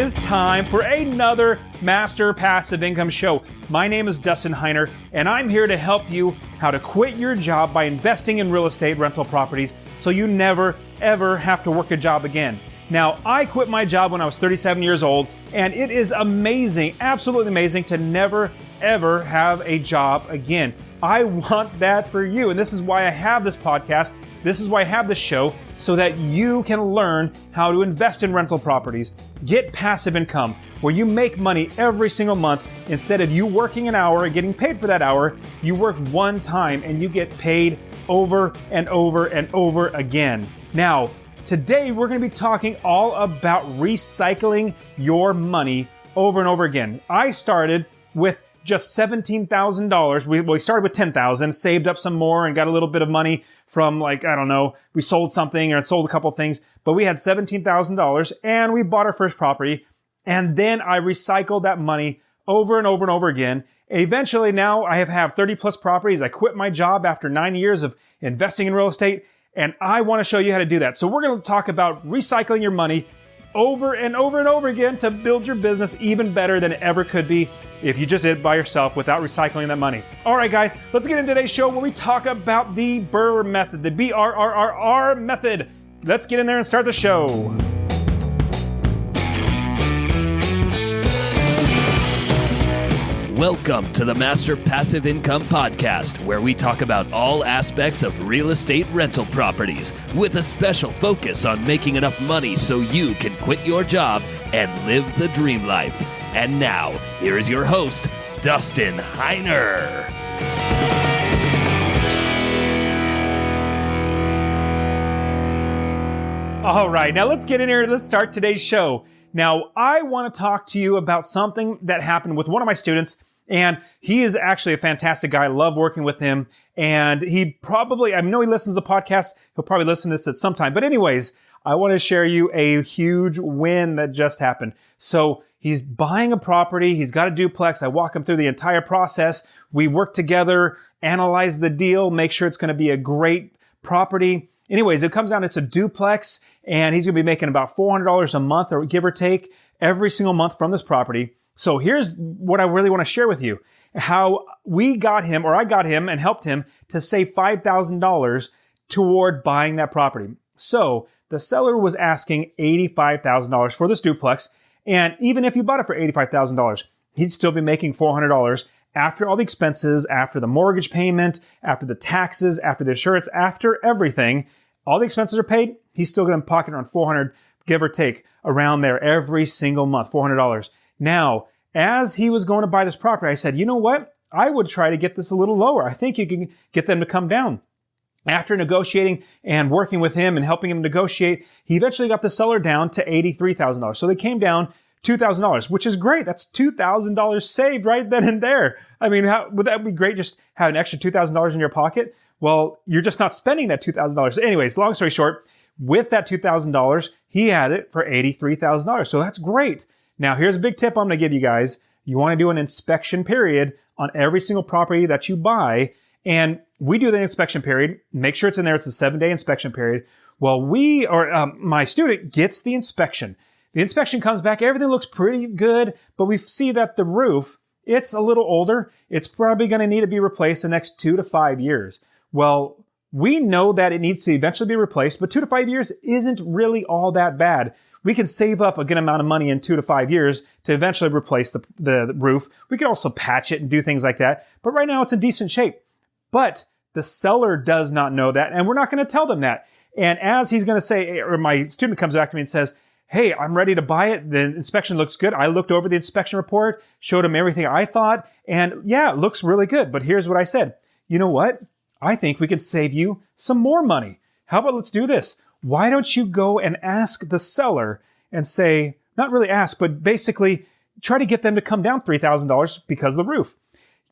is time for another Master Passive Income show. My name is Dustin Heiner, and I'm here to help you how to quit your job by investing in real estate rental properties so you never, ever have to work a job again. Now, I quit my job when I was 37 years old, and it is amazing, absolutely amazing to never, ever have a job again. I want that for you, and this is why I have this podcast. This is why I have this show, so that you can learn how to invest in rental properties, get passive income, where you make money every single month. Instead of you working an hour and getting paid for that hour, you work one time and you get paid over and over and over again. Now, today we're going to be talking all about recycling your money over and over again. I started with just $17,000. We started with $10,000, saved up some more and got a little bit of money from we sold something or sold a couple things, but we had $17,000 and we bought our first property. And then I recycled that money over and over and over again. Eventually now I have 30 plus properties. I quit my job after 9 years of investing in real estate, and I want to show you how to do that. So we're going to talk about recycling your money over and over and over again to build your business even better than it ever could be if you just did it by yourself without recycling that money. All right, guys, let's get into today's show where we talk about the B.R.R.R.R method, the B.R.R.R.R method. Let's get in there and start the show. Welcome to the Master Passive Income Podcast, where we talk about all aspects of real estate rental properties with a special focus on making enough money so you can quit your job and live the dream life. And now, here is your host, Dustin Heiner. All right, now let's get in here. Let's start today's show. Now, I want to talk to you about something that happened with one of my students, and he is actually a fantastic guy. I love working with him, and I know he listens to the podcast. He'll probably listen to this at some time. But anyways, I want to share you a huge win that just happened. So he's buying a property. He's got a duplex. I walk him through the entire process. We work together, analyze the deal, make sure it's going to be a great property. Anyways, it comes down, it's a duplex, and he's going to be making about $400 a month, or give or take, every single month from this property. So here's what I really want to share with you. How I got him and helped him to save $5,000 toward buying that property. So the seller was asking $85,000 for this duplex. And even if you bought it for $85,000, he'd still be making $400 after all the expenses, after the mortgage payment, after the taxes, after the insurance, after everything. All the expenses are paid. He's still going to pocket around $400, give or take, around there every single month, $400. Now, as he was going to buy this property, I said, you know what? I would try to get this a little lower. I think you can get them to come down. After negotiating and working with him and helping him negotiate, he eventually got the seller down to $83,000. So they came down $2,000, which is great. That's $2,000 saved right then and there. I mean, would that be great? Just have an extra $2,000 in your pocket? Well, you're just not spending that $2,000. Anyways, long story short, with that $2,000, he had it for $83,000. So that's great. Now, here's a big tip I'm going to give you guys. You want to do an inspection period on every single property that you buy. And we do the inspection period. Make sure it's in there. It's a 7-day inspection period. Well, my student gets the inspection. The inspection comes back. Everything looks pretty good, but we see that the roof, it's a little older. It's probably going to need to be replaced the next 2 to 5 years. Well, we know that it needs to eventually be replaced, but 2 to 5 years isn't really all that bad. We can save up a good amount of money in 2 to 5 years to eventually replace the roof. We can also patch it and do things like that. But right now it's in decent shape. But the seller does not know that, and we're not going to tell them that. And as he's going to say, or my student comes back to me and says, hey, I'm ready to buy it. The inspection looks good. I looked over the inspection report, showed him everything I thought, and yeah, it looks really good. But here's what I said. You know what? I think we could save you some more money. How about let's do this? Why don't you go and ask the seller and say, not really ask, but basically try to get them to come down $3,000 because of the roof.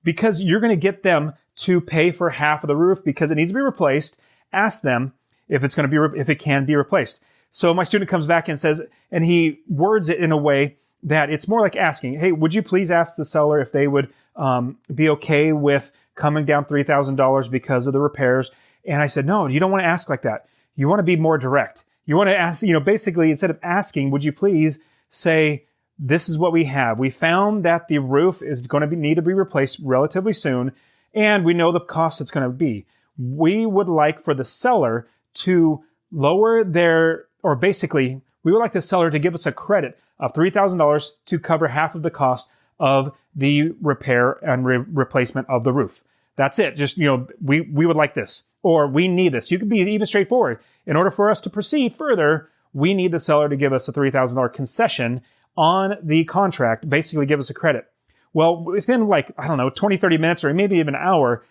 Because you're going to get them to pay for half of the roof because it needs to be replaced. Ask them if if it can be replaced. So my student comes back and says, and he words it in a way that it's more like asking, hey, would you please ask the seller if they would be okay with coming down $3,000 because of the repairs? And I said, no, you don't want to ask like that. You want to be more direct. You want to ask, basically instead of asking, would you please say, this is what we have. We found that the roof is going to need to be replaced relatively soon, and we know the cost it's going to be. We would like for the seller to lower we would like the seller to give us a credit of $3,000 to cover half of the cost of the repair and replacement of the roof. That's it. Just, we would like this, or we need this. You could be even straightforward. In order for us to proceed further, we need the seller to give us a $3,000 concession on the contract, basically give us a credit. Well, within 20, 30 minutes or maybe even an hour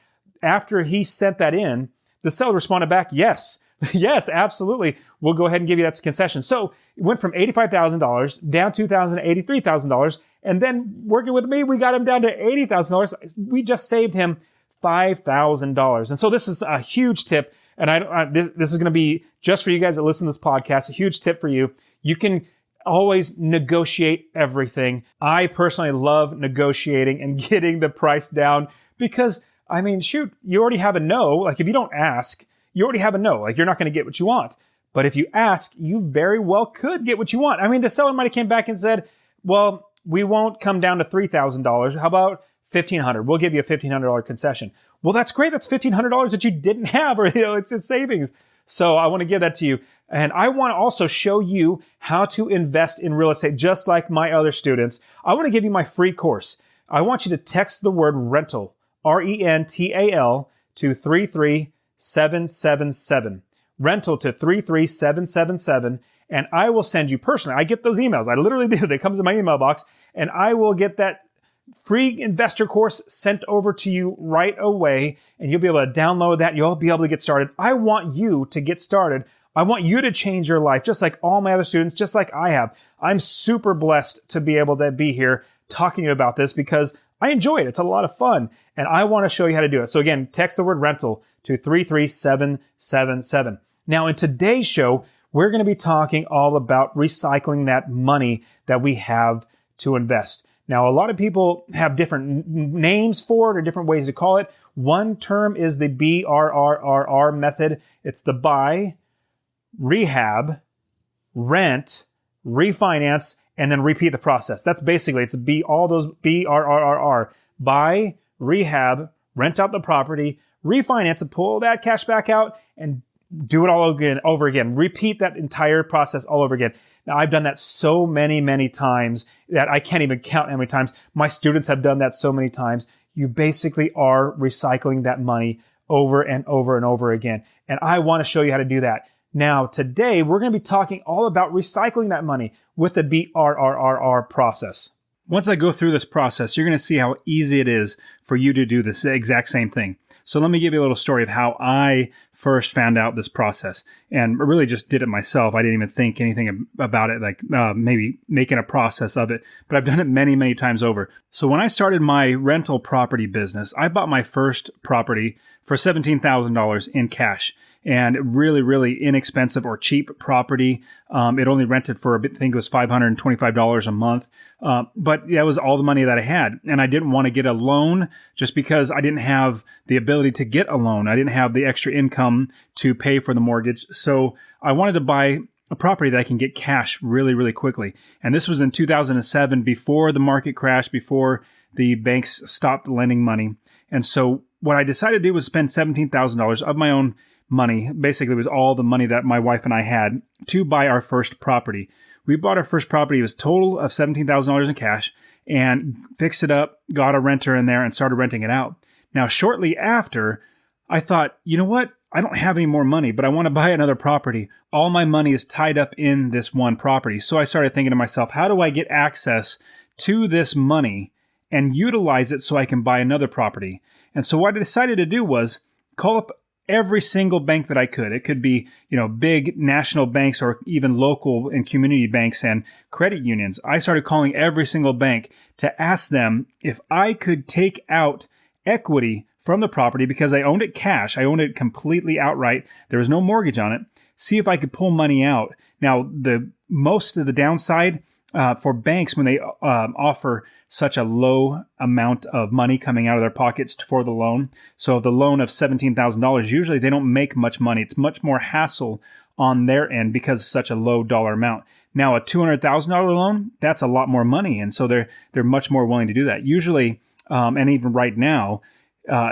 after he sent that in, the seller responded back, yes, yes, absolutely. We'll go ahead and give you that concession. So it went from $85,000 down to $83,000. And then working with me, we got him down to $80,000. We just saved him $5,000. And so this is a huge tip. And this is going to be just for you guys that listen to this podcast, a huge tip for you. You can always negotiate everything. I personally love negotiating and getting the price down because, you already have a no. Like if you don't ask, you already have a no. Like you're not going to get what you want. But if you ask, you very well could get what you want. The seller might have came back and said, well, we won't come down to $3,000. How about $1,500? We'll give you a $1,500 concession. Well, that's great. That's $1,500 that you didn't have, or it's in savings. So I want to give that to you. And I want to also show you how to invest in real estate, just like my other students. I want to give you my free course. I want you to text the word rental, RENTAL, to 33777. Rental to 33777. And I will send you personally. I get those emails. I literally do. They come in my email box. And I will get that free investor course sent over to you right away, and you'll be able to download that. You'll be able to get started. I want you to get started. I want you to change your life, just like all my other students, just like I have. I'm super blessed to be able to be here talking to you about this because I enjoy it. It's a lot of fun, and I want to show you how to do it. So again, text the word rental to 33777. Now, in today's show, we're going to be talking all about recycling that money that we have to invest. Now, a lot of people have different names for it or different ways to call it. One term is the B.R.R.R.R method. It's the buy, rehab, rent, refinance, and then repeat the process. That's basically, all those B.R.R.R.R. Buy, rehab, rent out the property, refinance and pull that cash back out and do it all over again. Repeat that entire process all over again. Now, I've done that so many, many times that I can't even count how many times. My students have done that so many times. You basically are recycling that money over and over and over again. And I want to show you how to do that. Now, today, we're going to be talking all about recycling that money with the B.R.R.R.R process. Once I go through this process, you're going to see how easy it is for you to do this exact same thing. So let me give you a little story of how I first found out this process, and really just did it myself. I didn't even think anything about it, like maybe making a process of it, but I've done it many, many times over. So when I started my rental property business, I bought my first property for $17,000 in cash. And really, really inexpensive or cheap property. It only rented for, I think it was $525 a month. But that was all the money that I had. And I didn't want to get a loan just because I didn't have the ability to get a loan. I didn't have the extra income to pay for the mortgage. So I wanted to buy a property that I can get cash really, really quickly. And this was in 2007, before the market crashed, before the banks stopped lending money. And so what I decided to do was spend $17,000 of my own money. Basically, it was all the money that my wife and I had to buy our first property. We bought our first property. It was a total of $17,000 in cash and fixed it up, got a renter in there and started renting it out. Now, shortly after, I thought, you know what? I don't have any more money, but I want to buy another property. All my money is tied up in this one property. So I started thinking to myself, how do I get access to this money and utilize it so I can buy another property? And so what I decided to do was call up every single bank that I could. It could be, big national banks or even local and community banks and credit unions. I started calling every single bank to ask them if I could take out equity from the property because I owned it cash. I owned it completely outright. There was no mortgage on it. See if I could pull money out. Now, the most of the downside for banks when they offer such a low amount of money coming out of their pockets for the loan. So the loan of $17,000, usually they don't make much money. It's much more hassle on their end because it's such a low dollar amount. Now, a $200,000 loan, that's a lot more money. And so they're much more willing to do that. Usually, and even right now,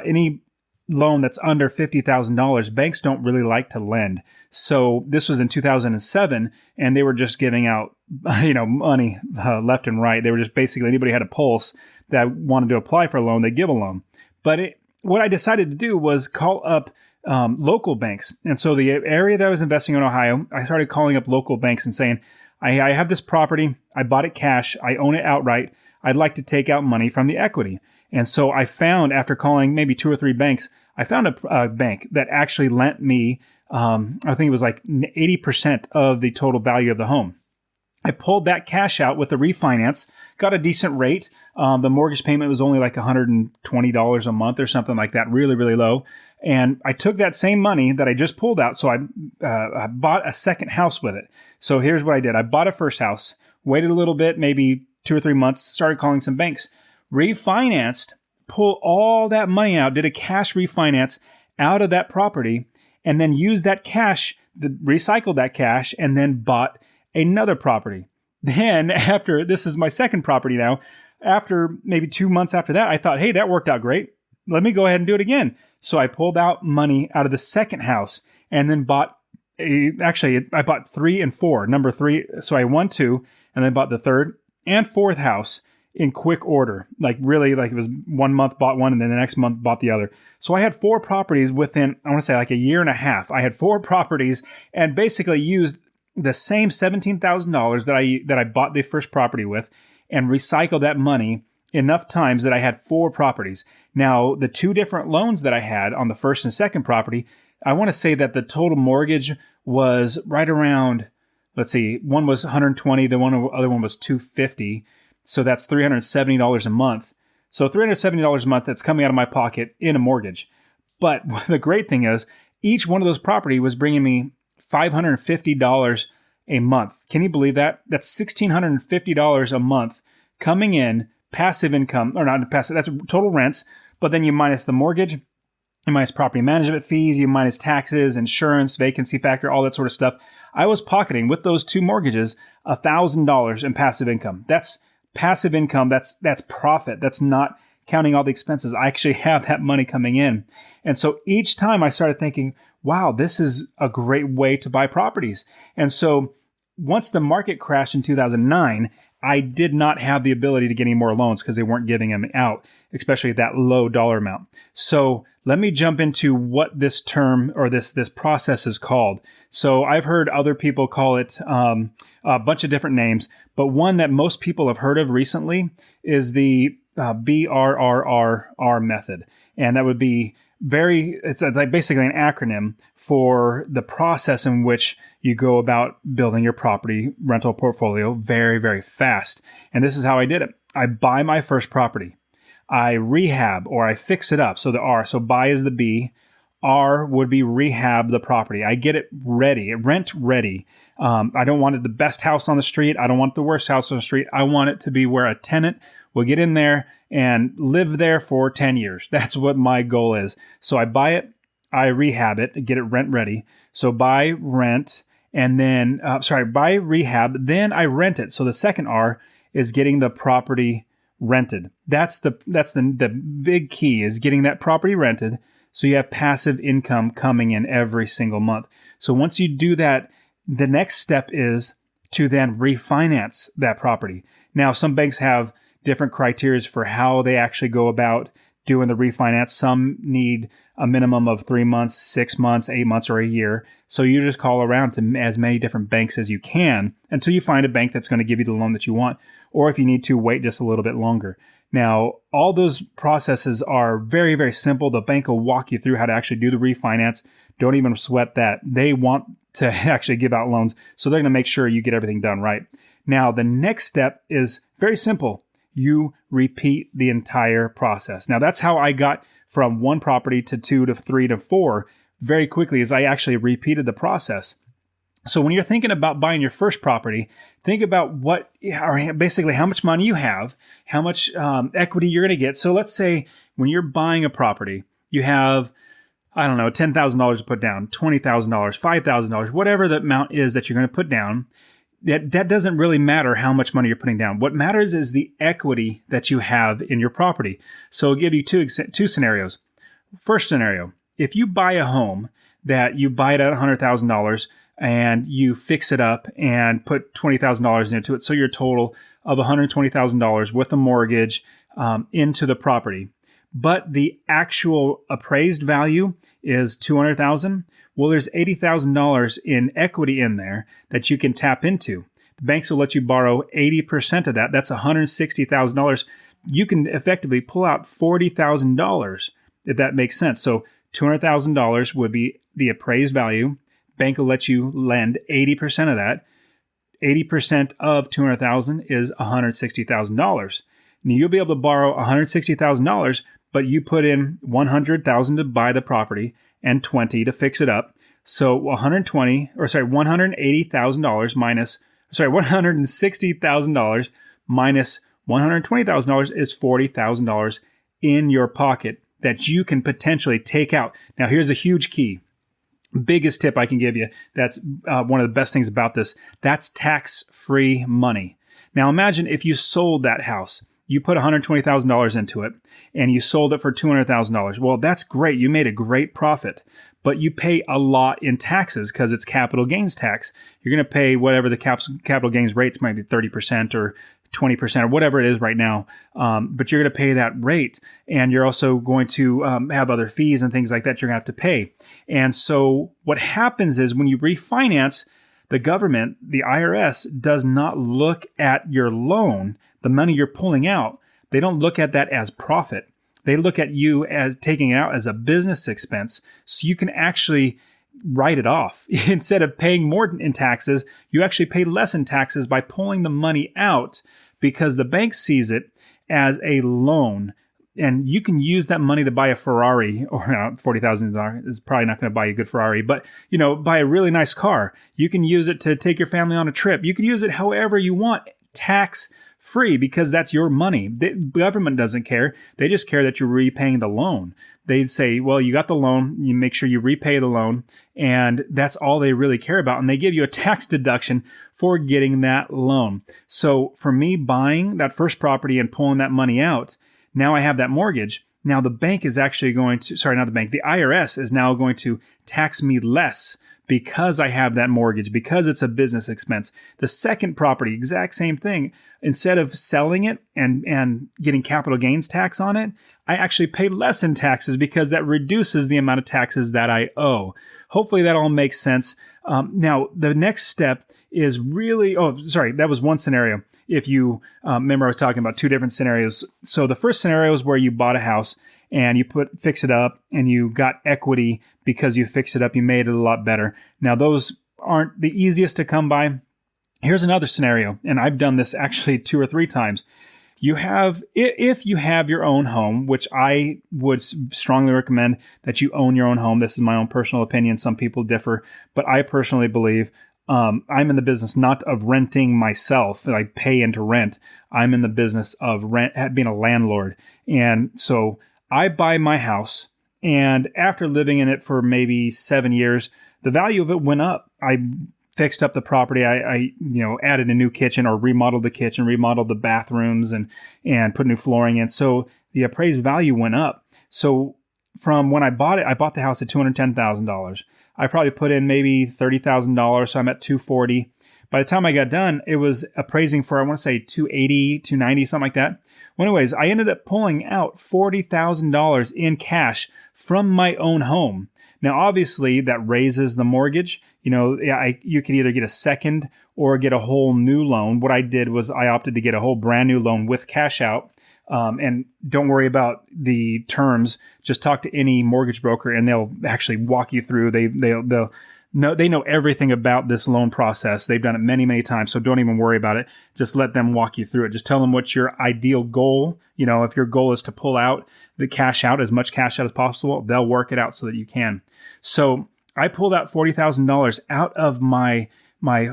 any loan that's under $50,000, banks don't really like to lend. So this was in 2007, and they were just giving out, money left and right. They were just basically, anybody had a pulse that wanted to apply for a loan, they give a loan. But what I decided to do was call up local banks. And so the area that I was investing in Ohio, I started calling up local banks and saying, I have this property, I bought it cash, I own it outright, I'd like to take out money from the equity. And so I found, after calling maybe 2 or 3 banks, I found a bank that actually lent me, I think it was like 80% of the total value of the home. I pulled that cash out with the refinance, got a decent rate. The mortgage payment was only like $120 a month or something like that, really, really low. And I took that same money that I just pulled out, so I bought a second house with it. So here's what I did. I bought a first house, waited a little bit, maybe 2 or 3 months, started calling some banks, refinanced, pulled all that money out, did a cash refinance out of that property, and then used that cash, recycled that cash, and then bought another property. Then after, this is my second property now, after maybe 2 months after that, I thought, hey, that worked out great. Let me go ahead and do it again. So I pulled out money out of the second house and then bought I bought 3 and 4, number 3. So I won 2 and then bought the third and fourth house in quick order. Like really, like it was 1 month bought one and then the next month bought the other. So I had 4 properties within, I want to say like a year and a half. I had 4 properties and basically used the same $17,000 that I bought the first property with and recycled that money enough times that I had 4 properties. Now, the 2 different loans that I had on the first and second property, I want to say that the total mortgage was right around, let's see, one was $120, the other one was $250. So that's $370 a month. So $370 a month that's coming out of my pocket in a mortgage. But the great thing is, each one of those property was bringing me $550 a month. Can you believe that? That's $1,650 a month coming in, passive income, or not passive, that's total rents, but then you minus the mortgage, you minus property management fees, you minus taxes, insurance, vacancy factor, all that sort of stuff. I was pocketing with those 2 mortgages $1,000 in passive income. That's passive income. That's profit. That's not counting all the expenses. I actually have that money coming in. And so each time I started thinking, wow, this is a great way to buy properties. And so once the market crashed in 2009, I did not have the ability to get any more loans because they weren't giving them out, especially at that low dollar amount. So let me jump into what this term or this process is called. So I've heard other people call it a bunch of different names, but one that most people have heard of recently is the B.R.R.R.R method. And that would be it's like basically an acronym for the process in which you go about building your property rental portfolio very, very fast. And this is how I did it. I buy my first property. I rehab or I fix it up. So the R, so buy is the B. R would be rehab the property. I get it ready, rent ready. I don't want it the best house on the street. I don't want the worst house on the street. I want it to be where a tenant will get in there and live there for 10 years. That's what my goal is. So I buy it, I rehab it, get it rent ready. So buy, rent, and then, buy, rehab, then I rent it. So the second R is getting the property rented. That's the big key, is getting that property rented. So you have passive income coming in every single month. So once you do that, the next step is to then refinance that property. Now, some banks have different criteria for how they actually go about doing the refinance. Some need a minimum of 3 months, 6 months, 8 months, or a year. So you just call around to as many different banks as you can until you find a bank that's going to give you the loan that you want. Or if you need to, wait just a little bit longer. Now, all those processes are very, very simple. The bank will walk you through how to actually do the refinance. Don't even sweat that. They want to actually give out loans, so they're going to make sure you get everything done right. Now, the next step is very simple. You repeat the entire process. Now, that's how I got from 1 property to 2 to 3 to 4 very quickly, as I actually repeated the process. So when you're thinking about buying your first property, think about basically how much money you have, how much equity you're going to get. So let's say when you're buying a property, you have, I don't know, $10,000 to put down, $20,000, $5,000, whatever the amount is that you're going to put down. that doesn't really matter how much money you're putting down. What matters is the equity that you have in your property. So I'll give you two scenarios. First scenario, if you buy a home that you buy it at $100,000 and you fix it up and put $20,000 into it, so your total of $120,000 with a mortgage into the property, but the actual appraised value is $200,000. Well, there's $80,000 in equity in there that you can tap into. The banks will let you borrow 80% of that. That's $160,000. You can effectively pull out $40,000, if that makes sense. So $200,000 would be the appraised value. Bank will let you lend 80% of that. 80% of $200,000 is $160,000. Now you'll be able to borrow $160,000, but you put in $100,000 to buy the property and $20,000 to fix it up. So $180,000 minus $160,000 minus $120,000 is $40,000 in your pocket that you can potentially take out. Now here's a huge key. Biggest tip I can give you. That's one of the best things about this. That's tax-free money. Now imagine if you sold that house. You put $120,000 into it and you sold it for $200,000. Well, that's great. You made a great profit, but you pay a lot in taxes because it's capital gains tax. You're going to pay whatever the capital gains rates might be, 30% or 20% or whatever it is right now. But you're going to pay that rate, and you're also going to have other fees and things like that you're going to have to pay. And so what happens is when you refinance, the government, the IRS, does not look at your loan, the money you're pulling out. They don't look at that as profit. They look at you as taking it out as a business expense, so you can actually write it off. Instead of paying more in taxes, you actually pay less in taxes by pulling the money out because the bank sees it as a loan. And you can use that money to buy a Ferrari, or $40,000 is probably not going to buy you a good Ferrari, but buy a really nice car. You can use it to take your family on a trip. You can use it however you want, tax free, because that's your money. The government doesn't care. They just care that you're repaying the loan. They say, well, you got the loan, you make sure you repay the loan, and that's all they really care about. And they give you a tax deduction for getting that loan. So for me, buying that first property and pulling that money out, now I have that mortgage. Now the bank is actually going to, the IRS is now going to tax me less because I have that mortgage, because it's a business expense. The second property, exact same thing. Instead of selling it and getting capital gains tax on it, I actually pay less in taxes because that reduces the amount of taxes that I owe. Hopefully that all makes sense. Now, the next step is really, that was one scenario. If you remember, I was talking about two different scenarios. So the first scenario is where you bought a house and you fix it up and you got equity because you fixed it up. You made it a lot better. Now, those aren't the easiest to come by. Here's another scenario, and I've done this actually 2 or 3 times. If you have your own home, which I would strongly recommend that you own your own home. This is my own personal opinion. Some people differ, but I personally believe I'm in the business not of renting myself, like pay into rent. I'm in the business of being a landlord. And so I buy my house, and after living in it for maybe 7 years, the value of it went up. I fixed up the property. I added a new kitchen or remodeled the kitchen, remodeled the bathrooms and put new flooring in. So the appraised value went up. So from when I bought it, I bought the house at $210,000. I probably put in maybe $30,000. So I'm at $240,000. By the time I got done, it was appraising for, I want to say $280,000, $290,000, something like that. Well, anyways, I ended up pulling out $40,000 in cash from my own home. Now, obviously, that raises the mortgage. You could either get a second or get a whole new loan. What I did was I opted to get a whole brand new loan with cash out. And don't worry about the terms. Just talk to any mortgage broker, and they'll actually walk you through. They know everything about this loan process. They've done it many, many times. So don't even worry about it. Just let them walk you through it. Just tell them what's your ideal goal. If your goal is to pull out the cash out, as much cash out as possible, they'll work it out so that you can. So I pulled out $40,000 out of my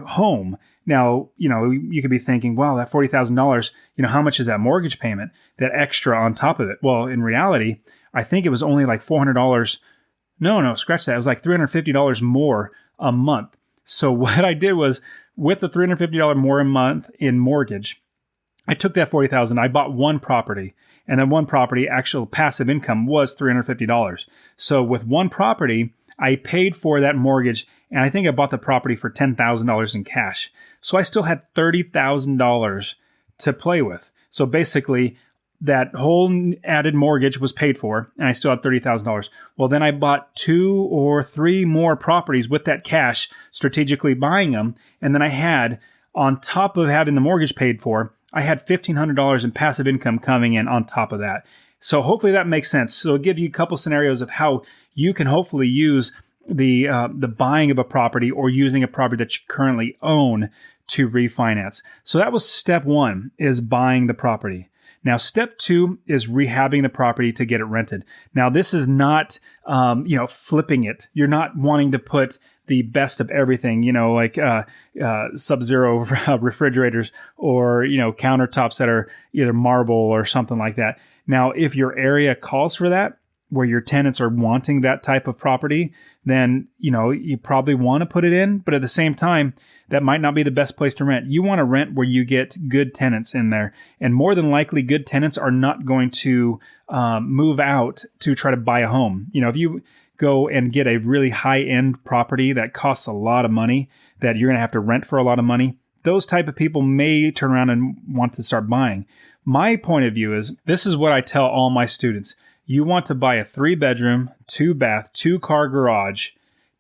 home. Now, you could be thinking, wow, that $40,000, how much is that mortgage payment, that extra on top of it? Well, in reality, I think it was only like $400. No, scratch that. It was like $350 more a month. So what I did was, with the $350 more a month in mortgage, I took that $40,000. I bought one property, and then one property, actual passive income was $350. So with one property, I paid for that mortgage, and I think I bought the property for $10,000 in cash. So I still had $30,000 to play with. So basically, that whole added mortgage was paid for, and I still had $30,000. Well, then I bought 2 or 3 more properties with that cash, strategically buying them, and then I had, on top of having the mortgage paid for, I had $1,500 in passive income coming in on top of that. So hopefully that makes sense. So it'll give you a couple scenarios of how you can hopefully use the buying of a property or using a property that you currently own to refinance. So that was step 1, is buying the property. Now, step 2 is rehabbing the property to get it rented. Now, this is not, flipping it. You're not wanting to put the best of everything, like Sub-Zero refrigerators or, countertops that are either marble or something like that. Now, if your area calls for that, where your tenants are wanting that type of property, then, you probably want to put it in. But at the same time, that might not be the best place to rent. You want to rent where you get good tenants in there. And more than likely, good tenants are not going to move out to try to buy a home. If you go and get a really high-end property that costs a lot of money, that you're going to have to rent for a lot of money, those type of people may turn around and want to start buying. My point of view is, this is what I tell all my students. You want to buy a 3-bedroom, 2-bath, 2-car garage,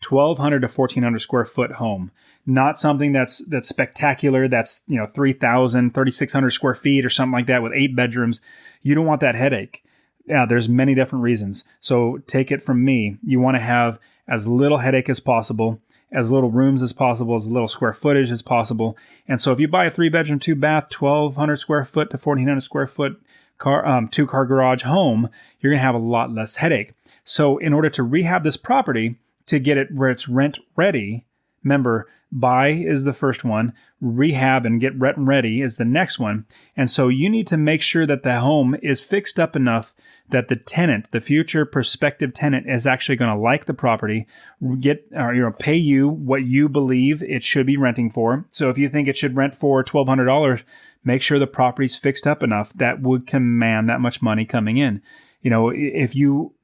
1,200 to 1,400 square foot home. Not something that's spectacular, that's 3,000, 3,600 square feet or something like that with 8 bedrooms. You don't want that headache. Yeah, there's many different reasons. So take it from me. You want to have as little headache as possible, as little rooms as possible, as little square footage as possible. And so if you buy a 3-bedroom, 2-bath, 1,200 square foot to 1,400 square foot 2-car garage home, you're going to have a lot less headache. So in order to rehab this property, to get it where it's rent ready, remember, buy is the first one, rehab and get rent ready is the next one. And so you need to make sure that the home is fixed up enough that the tenant, the future prospective tenant, is actually going to like the property, pay you what you believe it should be renting for. So if you think it should rent for $1,200, make sure the property's fixed up enough that would command that much money coming in. If you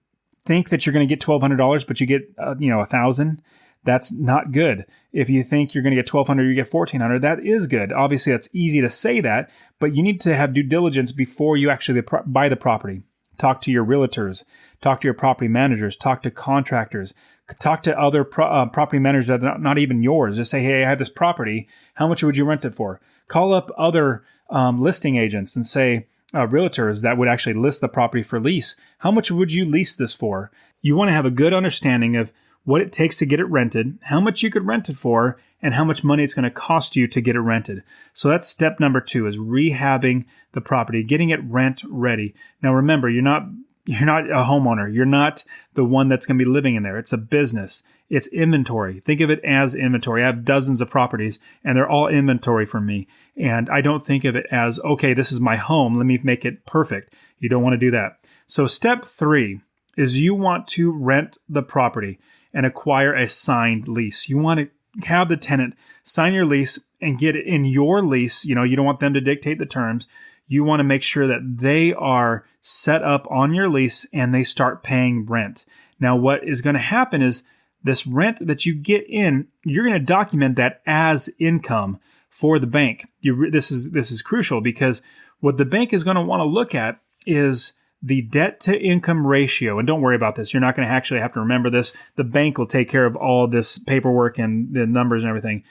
think that you're going to get $1,200, but you get $1,000, that's not good. If you think you're going to get $1,200, you get $1,400, that is good. Obviously, that's easy to say that, but you need to have due diligence before you actually buy the property. Talk to your realtors, talk to your property managers, talk to contractors, talk to other property managers that are not even yours. Just say, hey, I have this property. How much would you rent it for? Call up other listing agents and say, realtors that would actually list the property for lease. How much would you lease this for? You want to have a good understanding of what it takes to get it rented, how much you could rent it for, and how much money it's going to cost you to get it rented. So that's step number 2, is rehabbing the property, getting it rent ready. Now remember, you're not a homeowner. You're not the one that's going to be living in there. It's a business. It's inventory. Think of it as inventory. I have dozens of properties, and they're all inventory for me. And I don't think of it as, okay, this is my home. Let me make it perfect. You don't want to do that. So step 3 is you want to rent the property and acquire a signed lease. You want to have the tenant sign your lease and get it in your lease. You don't want them to dictate the terms. You want to make sure that they are set up on your lease and they start paying rent. Now, what is going to happen is this rent that you get in, you're going to document that as income for the bank. This is crucial, because what the bank is going to want to look at is the debt to income ratio. And don't worry about this. You're not going to actually have to remember this. The bank will take care of all this paperwork and the numbers and everything.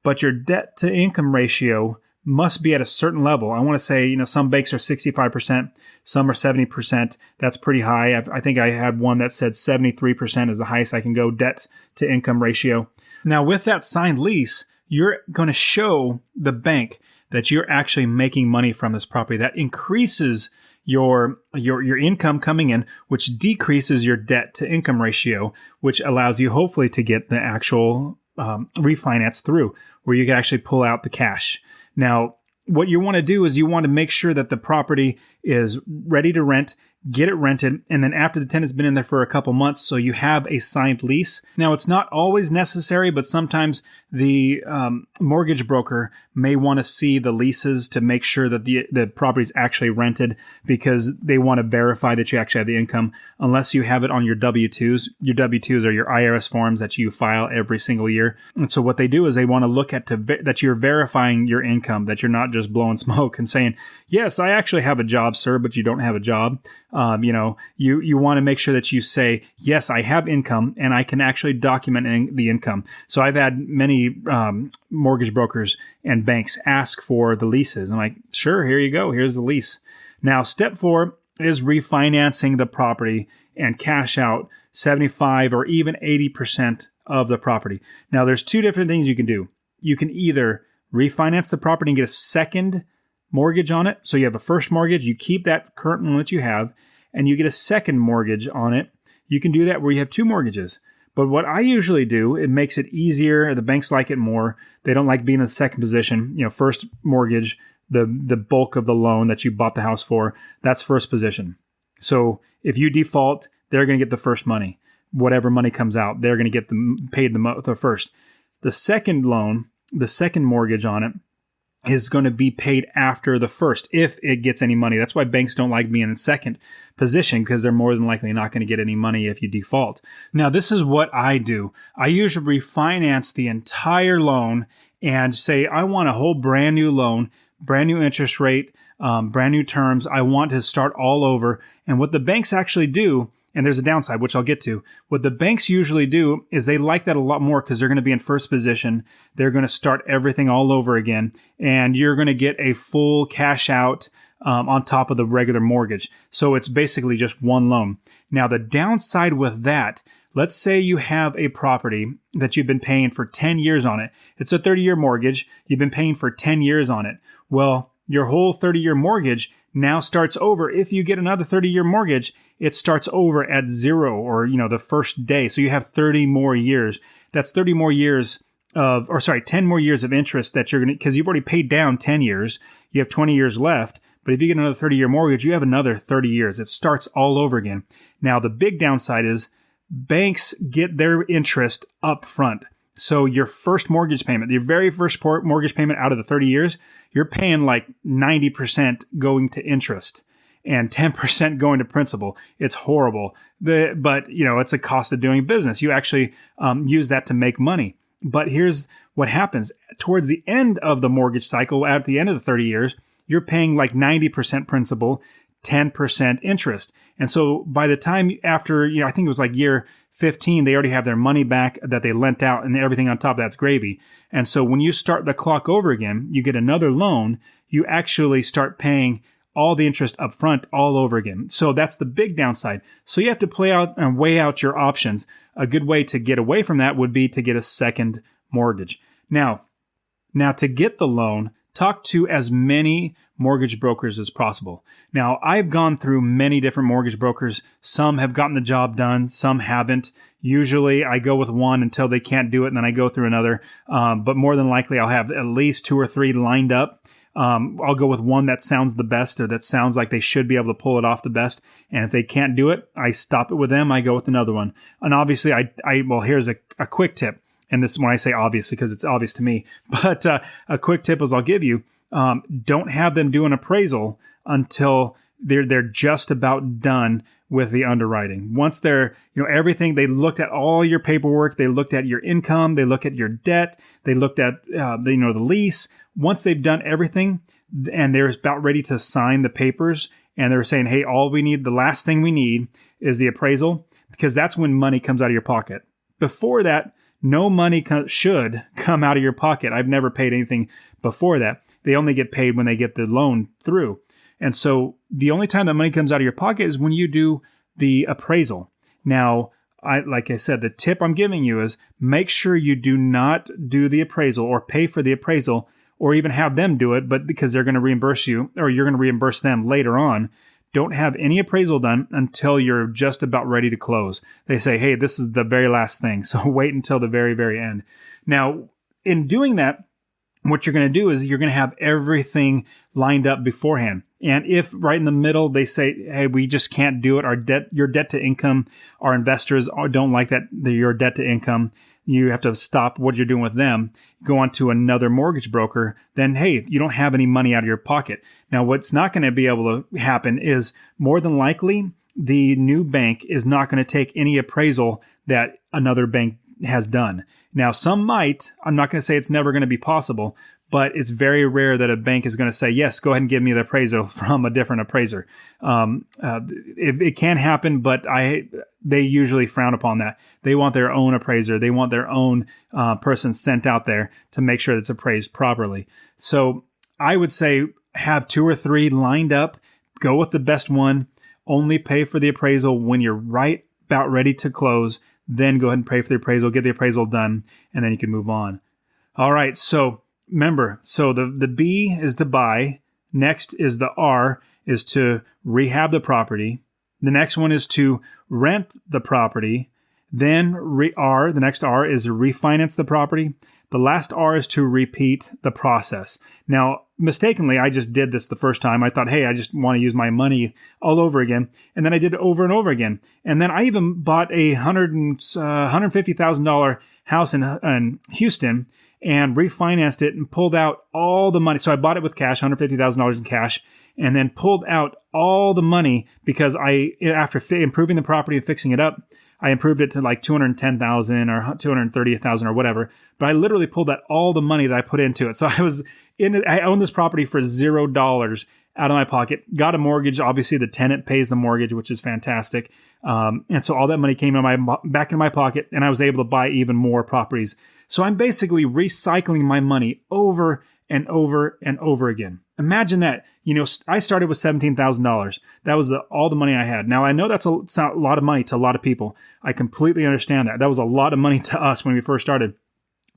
But your debt to income ratio must be at a certain level. I want to say, some banks are 65%, some are 70%. That's pretty high. I think I had one that said 73% is the highest I can go debt to income ratio. Now, with that signed lease, you're going to show the bank that you're actually making money from this property. That increases your income coming in, which decreases your debt to income ratio, which allows you hopefully to get the actual refinance through, where you can actually pull out the cash. Now, what you want to do is you want to make sure that the property is ready to rent, get it rented, and then after the tenant's been in there for a couple months, so you have a signed lease. Now, it's not always necessary, but sometimes the mortgage broker may want to see the leases to make sure that the property is actually rented, because they want to verify that you actually have the income, unless you have it on your W-2s. Your W-2s are your IRS forms that you file every single year. And so what they do is they want to look at that you're verifying your income, that you're not just blowing smoke and saying, yes, I actually have a job, sir, but you don't have a job. You want to make sure that you say, yes, I have income and I can actually document the income. So I've had many mortgage brokers and banks ask for the leases. I'm like, sure, here you go. Here's the lease. Now, step 4 is refinancing the property and cash out 75 or even 80% of the property. Now, there's 2 different things you can do. You can either refinance the property and get a second mortgage on it. So you have a first mortgage, you keep that current one that you have, and you get a second mortgage on it. You can do that where you have 2 mortgages. But what I usually do, it makes it easier. The banks like it more. They don't like being in the second position. First mortgage, the bulk of the loan that you bought the house for, that's first position. So if you default, they're going to get the first money. Whatever money comes out, they're going to get paid the first. The second loan, the second mortgage on it, is going to be paid after the first, if it gets any money. That's why banks don't like being in second position, because they're more than likely not going to get any money if you default. Now, this is what I do. I usually refinance the entire loan and say, I want a whole brand new loan, brand new interest rate, brand new terms. I want to start all over. And what the banks actually do, and there's a downside, which I'll get to. What the banks usually do is they like that a lot more, because they're going to be in first position. They're going to start everything all over again, and you're going to get a full cash out on top of the regular mortgage. So it's basically just one loan. Now, the downside with that, let's say you have a property that you've been paying for 10 years on it. It's a 30-year mortgage. You've been paying for 10 years on it. Well, your whole 30-year mortgage now starts over. If you get another 30-year mortgage, it starts over at 0, or, the first day. So you have 30 more years. That's 30 more years 10 more years of interest that you're going to, because you've already paid down 10 years. You have 20 years left. But if you get another 30-year mortgage, you have another 30 years. It starts all over again. Now, the big downside is banks get their interest up front. So your first mortgage payment, your very first mortgage payment out of the 30 years, you're paying like 90% going to interest and 10% going to principal. It's horrible. But it's a cost of doing business. You actually use that to make money. But here's what happens. Towards the end of the mortgage cycle, at the end of the 30 years, you're paying like 90% principal, 10% interest. And so by the time after, I think it was like year 15, they already have their money back that they lent out, and everything on top of that's gravy. And so when you start the clock over again, you get another loan, you actually start paying all the interest up front all over again. So that's the big downside. So you have to play out and weigh out your options. A good way to get away from that would be to get a second mortgage. Now to get the loan, talk to as many mortgage brokers as possible. Now, I've gone through many different mortgage brokers. Some have gotten the job done, some haven't. Usually, I go with one until they can't do it, and then I go through another. But more than likely, I'll have at least 2 or 3 lined up. I'll go with one that sounds the best, or that sounds like they should be able to pull it off the best. And if they can't do it, I stop it with them. I go with another one. And obviously, here's a quick tip. And this is when I say obviously, because it's obvious to me. But a quick tip is I'll give you, don't have them do an appraisal until they're just about done with the underwriting. Once they're, everything, they looked at all your paperwork, they looked at your income, they looked at your debt, they looked at, the lease. Once they've done everything and they're about ready to sign the papers, and they're saying, hey, the last thing we need is the appraisal, because that's when money comes out of your pocket. Before that, no money should come out of your pocket. I've never paid anything before that. They only get paid when they get the loan through. And so the only time that money comes out of your pocket is when you do the appraisal. Now, like I said, the tip I'm giving you is make sure you do not do the appraisal or pay for the appraisal, or even have them do it, but because they're going to reimburse you, or you're going to reimburse them later on. Don't have any appraisal done until you're just about ready to close. They say, hey, this is the very last thing, so wait until the very, very end. Now, in doing that, what you're going to do is you're going to have everything lined up beforehand. And if right in the middle they say, hey, we just can't do it, your debt to income, our investors don't like that, your debt to income, you have to stop what you're doing with them, go on to another mortgage broker, then hey, you don't have any money out of your pocket. Now, what's not going to be able to happen is more than likely the new bank is not going to take any appraisal that another bank has done. Now, some might. I'm not going to say it's never going to be possible, but it's very rare that a bank is going to say, yes, go ahead and give me the appraisal from a different appraiser. It can happen, but they usually frown upon that. They want their own appraiser. They want their own person sent out there to make sure it's appraised properly. So I would say have 2 or 3 lined up. Go with the best one. Only pay for the appraisal when you're right about ready to close. Then go ahead and pay for the appraisal, get the appraisal done, and then you can move on. All right, so remember, the B is to buy. Next is the R is to rehab the property. The next one is to rent the property. Then the next R is to refinance the property. The last R is to repeat the process. Now, mistakenly, I just did this the first time. I thought, hey, I just want to use my money all over again. And then I did it over and over again. And then I even bought a $150,000 house in Houston and refinanced it and pulled out all the money. So I bought it with cash, $150,000 in cash, and then pulled out all the money because after improving the property and fixing it up, I improved it to like $210,000 or $230,000 or whatever. But I literally pulled out all the money that I put into it. So I owned this property for $0 out of my pocket. Got a mortgage. Obviously, the tenant pays the mortgage, which is fantastic. And so all that money came back in my pocket, and I was able to buy even more properties. So I'm basically recycling my money over and over and over again. Imagine that. I started with $17,000. That was all the money I had. Now, I know that's a lot of money to a lot of people. I completely understand that. That was a lot of money to us when we first started.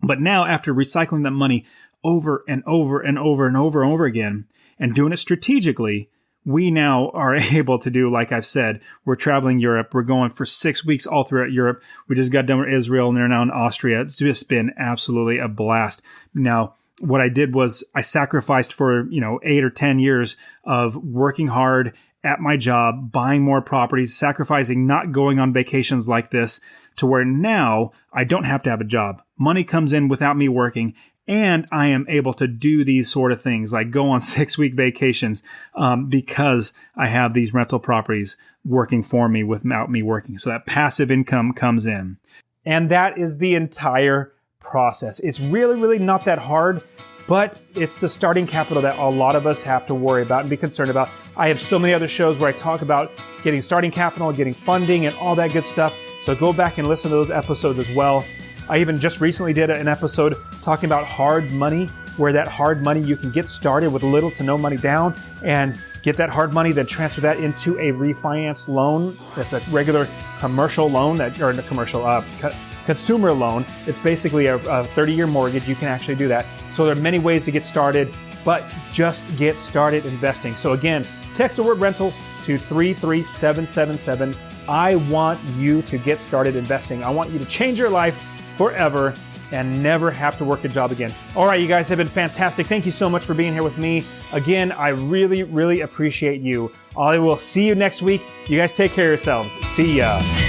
But now, after recycling that money over and over and over and over and over again, and doing it strategically, we now are able to do, like I've said, we're traveling Europe. We're going for 6 weeks all throughout Europe. We just got done with Israel, and they're now in Austria. It's just been absolutely a blast. Now, what I did was I sacrificed for 8 or 10 years of working hard at my job, buying more properties, sacrificing not going on vacations like this, to where now I don't have to have a job. Money comes in without me working, and I am able to do these sort of things like go on 6-week vacations because I have these rental properties working for me without me working. So that passive income comes in. And that is the entire process. It's really, really not that hard, but it's the starting capital that a lot of us have to worry about and be concerned about. I have so many other shows where I talk about getting starting capital, getting funding, and all that good stuff. So go back and listen to those episodes as well. I even just recently did an episode talking about hard money, where that hard money you can get started with little to no money down and get that hard money, then transfer that into a refinance loan. That's a regular commercial loan consumer loan. It's basically a 30-year mortgage. You can actually do that. So there are many ways to get started, but just get started investing. So again, text the word rental to 33777. I want you to get started investing. I want you to change your life forever and never have to work a job again. All right, you guys have been fantastic. Thank you so much for being here with me. Again, I really, really appreciate you. I will see you next week. You guys take care of yourselves. See ya.